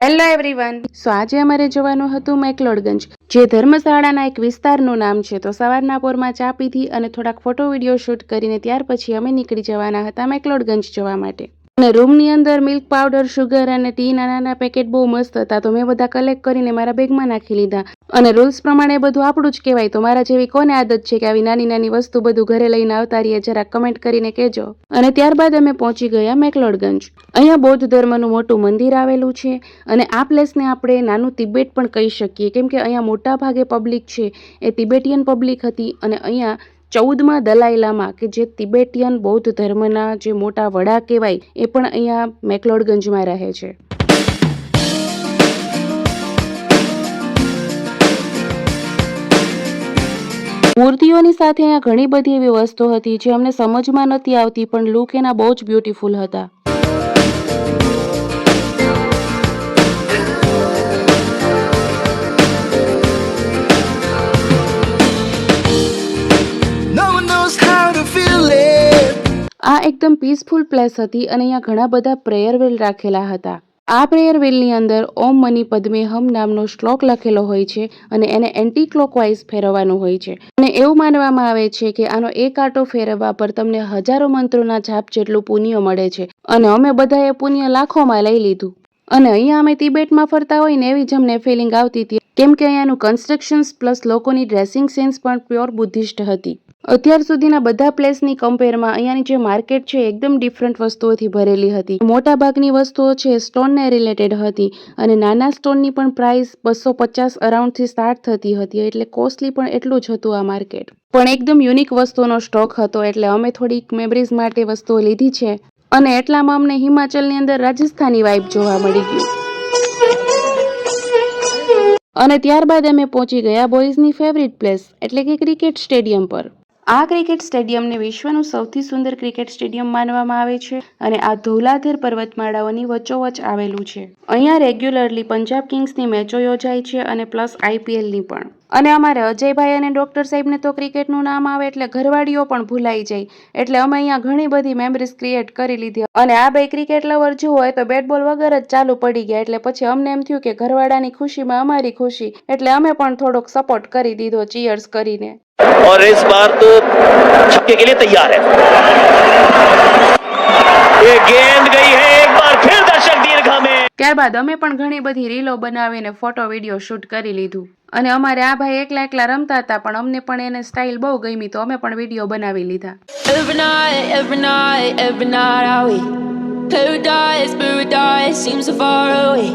Hello everyone. આજે અમારે જવાનું હતું મેકલોડગંજ, જે ધર્મશાળાના એક વિસ્તારનું નામ છે. તો સવારના પોરમાં ચા પીધી અને થોડાક ફોટો વિડીયો શૂટ કરીને ત્યાર પછી અમે નીકળી જવાના હતા મેકલોડગંજ જવા માટે. અને રૂમની અંદર મિલ્ક પાવડર, શુગર અને ટી નાના પેકેટ બહુ મસ્ત હતા, તો મેં બધા કલેક્ટ કરીને મારા બેગમાં નાખી લીધા. અને રૂલ્સ પ્રમાણે બધું આપણું જ કહેવાય, તો મારા જેવી કોને આદત છે કે આવી નાની નાની વસ્તુ બધું ઘરે લઈને આવતા રહીએ, જરા કમેન્ટ કરીને કહેજો. અને ત્યારબાદ અમે પહોંચી ગયા મેકલોડગંજ. અહીંયા બૌદ્ધ ધર્મનું મોટું મંદિર આવેલું છે અને આ પ્લેસને આપણે નાનું તિબેટ પણ કહી શકીએ, કેમ કે અહીંયા મોટા ભાગે પબ્લિક છે એ તિબેટિયન પબ્લિક હતી. અને અહીંયા 14મા દલાઈ લામા, કે જે તિબેટિયન બૌદ્ધ ધર્મના જે મોટા વડા કહેવાય, એ પણ અહીંયા મેકલોડગંજમાં રહે છે. મૂર્તિઓની સાથે અહીંયા ઘણી બધી એવી વસ્તુ હતી જે અમને સમજમાં નથી આવતી, પણ લુક એના બહુ જ બ્યુટીફુલ હતા. આ એકદમ પીસફુલ પ્લેસ હતી અને અહીંયા ઘણા બધા પ્રેયર વેલ રાખેલા હતા. આ પ્રેયર વેલની અંદર ઓમ મની પદ્મે હમ નામનો શ્લોક લખેલો હોય છે અને એને એન્ટી ક્લોકવાઇઝ ફેરવવાનું હોય છે. અને એવું માનવામાં આવે છે કે આનો એક આંટો ફેરવવા પર તમને હજારો મંત્રોના જાપ જેટલું પુણ્ય મળે છે. અને અમે બધાએ પુણ્ય લાખોમાં લઈ લીધું. અને અહીંયા અમે તિબેટમાં ફરતા હોય ને એવી જ અમને ફિલિંગ આવતી હતી, કેમ કે અહીંયાનું કન્સ્ટ્રક્શન્સ પ્લસ લોકોની ડ્રેસિંગ સેન્સ પણ પ્યોર બુદ્ધિસ્ટ હતી. અત્યાર સુધીના બધા પ્લેસની કમ્પેરમાં અહીંયાની જે માર્કેટ છે એકદમ ડિફરન્ટ વસ્તુઓથી ભરેલી હતી. મોટા ભાગની વસ્તુઓ છે સ્ટોનને રિલેટેડ હતી અને નાના સ્ટોનની પણ પ્રાઇસ 250 અરાઉન્ડથી સ્ટાર્ટ થતી હતી, એટલે કોસ્ટલી પણ એટલું જ હતું આ માર્કેટ. પણ એકદમ યુનિક વસ્તુઓનો સ્ટોક હતો, એટલે અમે થોડીક મેમરીઝ માટે વસ્તુઓ લીધી છે. અને એટલામાં અમને હિમાચલની અંદર રાજસ્થાની વાઇબ જોવા મળી ગયું. અને ત્યારબાદ અમે પહોંચી ગયા બોયઝની ફેવરિટ પ્લેસ એટલે કે ક્રિકેટ સ્ટેડિયમ પર. આ ક્રિકેટ સ્ટેડિયમને વિશ્વનું સૌથી સુંદર ક્રિકેટ સ્ટેડિયમ માનવામાં આવે છે અને આ ધોલાધર પર્વતમાળાઓની વચ્ચોવચ્ચ આવેલું છે. અહીંયા રેગ્યુલરલી પંજાબ કિંગ્સની મેચો યોજાય છે અને પ્લસ IPLની પણ. અને અમારે અજયભાઈ અને ડોક્ટર સાહેબને તો ક્રિકેટનું નામ આવે એટલે ઘરવાળીઓ પણ ભૂલાઈ જાય, એટલે અમે અહીંયા ઘણી બધી મેમરીઝ ક્રિએટ કરી લીધી. અને આ બે ક્રિકેટ લવર જો હોય તો બેટ બોલ વગર જ ચાલુ પડી ગયા, એટલે પછી અમને એમ થયું કે ઘરવાળાની ખુશીમાં અમારી ખુશી, એટલે અમે પણ થોડોક સપોર્ટ કરી દીધો ચીયર્સ કરીને. और इस बार तो छक्के के लिए तैयार है. ये गेंद गई है एक बार फिर दर्शक दीर्घा में. ત્યારબાદ અમે પણ ઘણી બધી રીલો બનાવીને ફોટો વિડીયો શૂટ કરી લીધું. અને અમારે આ ભાઈ એકલા રમતા હતા, પણ અમને પણ એને સ્ટાઇલ બહુ ગમી, તો અમે પણ વિડીયો બનાવી લીધા. every night I wait. Paradise seems so far away.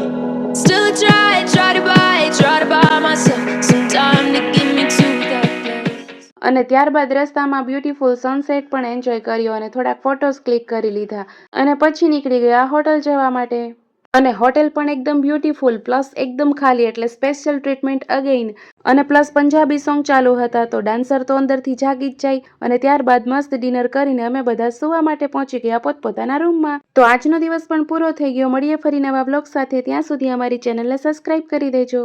Still I try to buy myself some time to give me to that place. અને ત્યારબાદ રસ્તામાં બ્યુટીફુલ સનસેટ પણ એન્જોય કર્યો અને થોડાક ફોટોઝ ક્લિક કરી લીધા. અને પછી નીકળી ગયા હોટલ જવા માટે. અને હોટેલ પણ એકદમ બ્યુટીફુલ પ્લસ એકદમ ખાલી, એટલે સ્પેશિયલ ટ્રીટમેન્ટ અગેઇન. અને પ્લસ પંજાબી સોંગ ચાલુ હતા, તો ડાન્સર તો અંદરથી જાગી જ જાય. અને ત્યારબાદ મસ્ત ડિનર કરીને અમે બધા સુવા માટે પહોંચી ગયા પોતપોતાના રૂમમાં. તો આજનો દિવસ પણ પૂરો થઈ ગયો. મળીએ ફરી નવા બ્લોગ સાથે. ત્યાં સુધી અમારી ચેનલને સબસ્ક્રાઇબ કરી દેજો.